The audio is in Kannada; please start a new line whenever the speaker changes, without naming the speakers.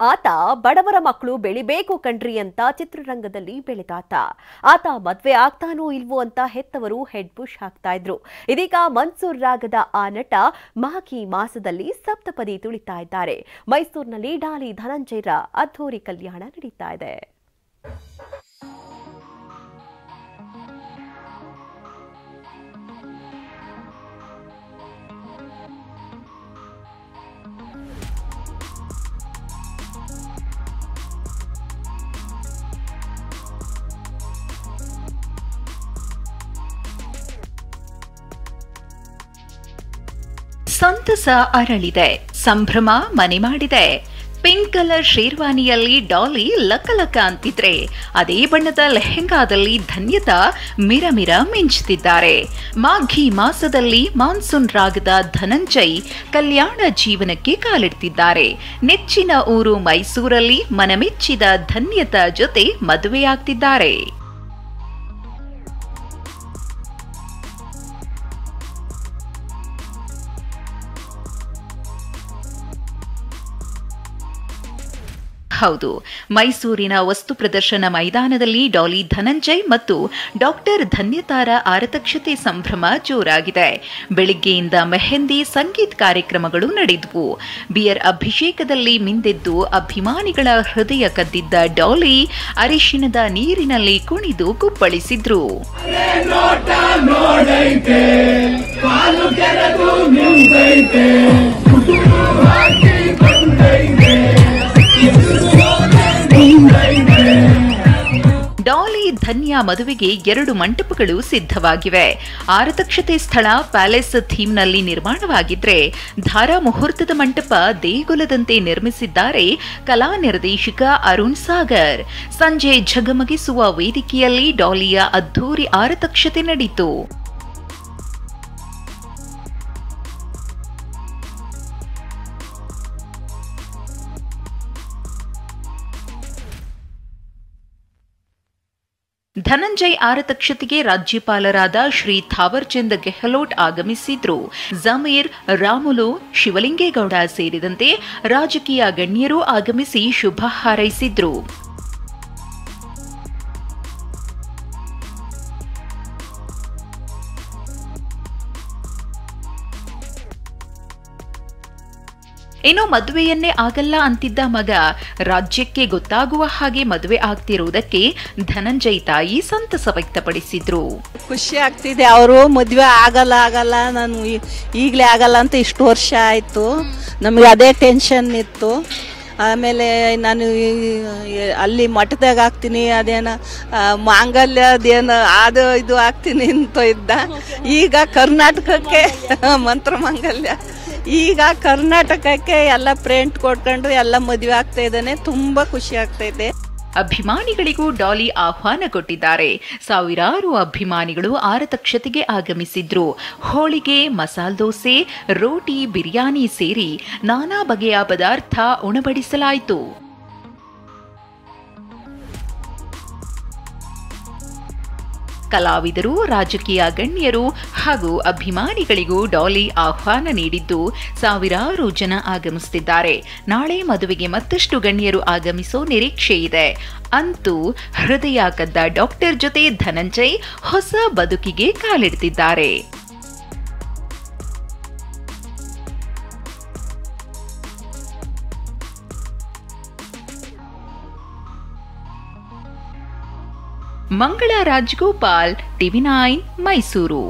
ಆತ ಬಡವರ ಮಕ್ಕಳು ಬೆಳಿಬೇಕು ಕಣ್ರಿ ಅಂತ ಚಿತ್ರರಂಗದಲ್ಲಿ ಬೆಳೆದಾತ. ಆತ ಮದ್ವೆ ಆಗ್ತಾನೋ ಇಲ್ವೋ ಅಂತ ಹೆತ್ತವರು ಹೆಡ್ ಬುಷ್ ಹಾಕ್ತಾ ಇದ್ರು. ಇದೀಗ ಮನ್ಸೂರ್ ರಾಗದ ಆ ನಟ ಮಾಘಿ ಮಾಸದಲ್ಲಿ ಸಪ್ತಪದಿ ತುಳಿತಾ ಇದ್ದಾರೆ. ಮೈಸೂರಿನಲ್ಲಿ ಡಾಲಿ ಧನಂಜಯರ ಅದ್ಧೂರಿ ಕಲ್ಯಾಣ ನಡೀತಾ ಇದೆ.
ಸಂತಸ ಅರಳಿದೆ, ಸಂಭ್ರಮ ಮನೆ ಮಾಡಿದೆ. ಪಿಂಕ್ ಕಲರ್ ಶೇರ್ವಾನಿಯಲ್ಲಿ ಡಾಲಿ ಲಕ ಅಂತಿದ್ರೆ, ಅದೇ ಬಣ್ಣದ ಲೆಹೆಂಗಾದಲ್ಲಿ ಧನ್ಯತಾ ಮಿರಮಿರ ಮಿಂಚುತ್ತಿದ್ದಾರೆ. ಮಾಘಿ ಮಾಸದಲ್ಲಿ ಮಾನ್ಸೂನ್ ರಾಗದ ಧನಂಜಯ್ ಕಲ್ಯಾಣ ಜೀವನಕ್ಕೆ ಕಾಲಿಡ್ತಿದ್ದಾರೆ. ನೆಚ್ಚಿನ ಊರು ಮೈಸೂರಲ್ಲಿ ಮನಮೆಚ್ಚಿದ ಧನ್ಯತಾ ಜೊತೆ ಮದುವೆಯಾಗ್ತಿದ್ದಾರೆ. ಹೌದು, ಮೈಸೂರಿನ ವಸ್ತು ಪ್ರದರ್ಶನ ಮೈದಾನದಲ್ಲಿ ಡಾಲಿ ಧನಂಜಯ್ ಮತ್ತು ಡಾಕ್ಟರ್ ಧನ್ಯತಾರ ಆರತಕ್ಷತೆ ಸಂಭ್ರಮ ಜೋರಾಗಿದೆ. ಬೆಳಿಗ್ಗೆಯಿಂದ ಮೆಹಂದಿ ಸಂಗೀತ್ ಕಾರ್ಯಕ್ರಮಗಳು ನಡೆದವು. ಬಿಯರ್ ಅಭಿಷೇಕದಲ್ಲಿ ಮಿಂದೆದ್ದು ಅಭಿಮಾನಿಗಳ ಹೃದಯ ಕದ್ದಿದ್ದ ಡಾಲಿ ಅರಿಶಿಣದ ನೀರಿನಲ್ಲಿ ಕುಣಿದು ಕುಪ್ಪಳಿಸಿದ್ರು. ಡಾಲಿ ಧನ್ಯಾ ಮದುವೆಗೆ 2 ಮಂಟಪಗಳು ಸಿದ್ಧವಾಗಿವೆ. ಆರತಕ್ಷತೆ ಸ್ಥಳ ಪ್ಯಾಲೇಸ್ ಥೀಮ್ನಲ್ಲಿ ನಿರ್ಮಾಣವಾಗಿದ್ರೆ, ಧಾರಾ ಮುಹೂರ್ತದ ಮಂಟಪ ದೇಗುಲದಂತೆ ನಿರ್ಮಿಸಿದ್ದಾರೆ ಕಲಾ ನಿರ್ದೇಶಕ ಅರುಣ್ ಸಾಗರ್. ಸಂಜೆ ಝಗಮಗಿಸುವ ವೇದಿಕೆಯಲ್ಲಿ ಡಾಲಿಯ ಅದ್ಧೂರಿ ಆರತಕ್ಷತೆ ನಡೆಯಿತು. ಧನಂಜಯ್ ಆರತಕ್ಷತೆಗೆ ರಾಜ್ಯಪಾಲರಾದ ಶ್ರೀ ಥಾವರ್ಚಂದ್ ಗೆಹ್ಲೋಟ್ ಆಗಮಿಸಿದ್ರು. ಜಮೀರ್, ರಾಮುಲು, ಶಿವಲಿಂಗೇಗೌಡ ಸೇರಿದಂತೆ ರಾಜಕೀಯ ಗಣ್ಯರು ಆಗಮಿಸಿ ಶುಭ ಹಾರೈಸಿದ್ರು. ಏನೋ ಮದುವೆಯನ್ನೇ ಆಗಲ್ಲ ಅಂತಿದ್ದ ಮಗ ರಾಜ್ಯಕ್ಕೆ ಗೊತ್ತಾಗುವ ಹಾಗೆ ಮದುವೆ ಆಗ್ತಿರುವುದಕ್ಕೆ ಧನಂಜಯ್ ತಾಯಿ ಸಂತಸ ವ್ಯಕ್ತಪಡಿಸಿದ್ರು.
ಖುಷಿ ಆಗ್ತಿದೆ. ಅವರು ಮದುವೆ ಆಗಲ್ಲ ನಾನು ಈಗಲೇ ಆಗಲ್ಲ ಅಂತ ಇಷ್ಟು ವರ್ಷ ಆಯ್ತು. ನಮಗೆ ಅದೇ ಟೆನ್ಷನ್ ಇತ್ತು. ಆಮೇಲೆ ನಾನು ಅಲ್ಲಿ ಮಠದಾಗ ಆಗ್ತೀನಿ, ಅದೇನ ಮಾಂಗಲ್ಯ ಅದೇನು ಅದು ಇದು ಆಗ್ತೀನಿ ಅಂತ ಇದ್ದ. ಈಗ ಕರ್ನಾಟಕಕ್ಕೆ ಮಂತ್ರ ಮಾಂಗಲ್ಯ, ಈಗ ಕರ್ನಾಟಕಕ್ಕೆ ಎಲ್ಲ ಪ್ರಿಂಟ್ ಕೊಟ್ಕೊಂಡು ಎಲ್ಲ ಮದುವೆ ಆಗ್ತಾ ಇದ್ದಾನೆ. ತುಂಬಾ ಖುಷಿ ಆಗ್ತಾ ಇದೆ.
ಅಭಿಮಾನಿಗಳಿಗೂ ಡಾಲಿ ಆಹ್ವಾನ ಕೊಟ್ಟಿದ್ದಾರೆ. ಸಾವಿರಾರು ಅಭಿಮಾನಿಗಳು ಆರತಕ್ಷತೆಗೆ ಆಗಮಿಸಿದ್ರು. ಹೋಳಿಗೆ, ಮಸಾಲ್ ದೋಸೆ, ರೋಟಿ, ಬಿರಿಯಾನಿ ಸೇರಿ ನಾನಾ ಬಗೆಯ ಪದಾರ್ಥ ಉಣಬಡಿಸಲಾಯಿತು. ಕಲಾವಿದರು, ರಾಜಕೀಯ ಗಣ್ಯರು ಹಾಗೂ ಅಭಿಮಾನಿಗಳಿಗೂ ಡಾಲಿ ಆಹ್ವಾನ ನೀಡಿದ್ದು, ಸಾವಿರಾರು ಜನ ಆಗಮಿಸುತ್ತಿದ್ದಾರೆ. ನಾಳೆ ಮದುವೆಗೆ ಮತ್ತಷ್ಟು ಗಣ್ಯರು ಆಗಮಿಸೋ ನಿರೀಕ್ಷೆ ಇದೆ. ಅಂತೂ ಹೃದಯ ಕದ್ದ ಡಾಕ್ಟರ್ ಜೊತೆ ಧನಂಜಯ್ ಹೊಸ ಬದುಕಿಗೆ ಕಾಲಿಡ್ತಿದ್ದಾರೆ. ಮಂಗಳ ರಾಜಗೋಪಾಲ್, TV9 ಮೈಸೂರು.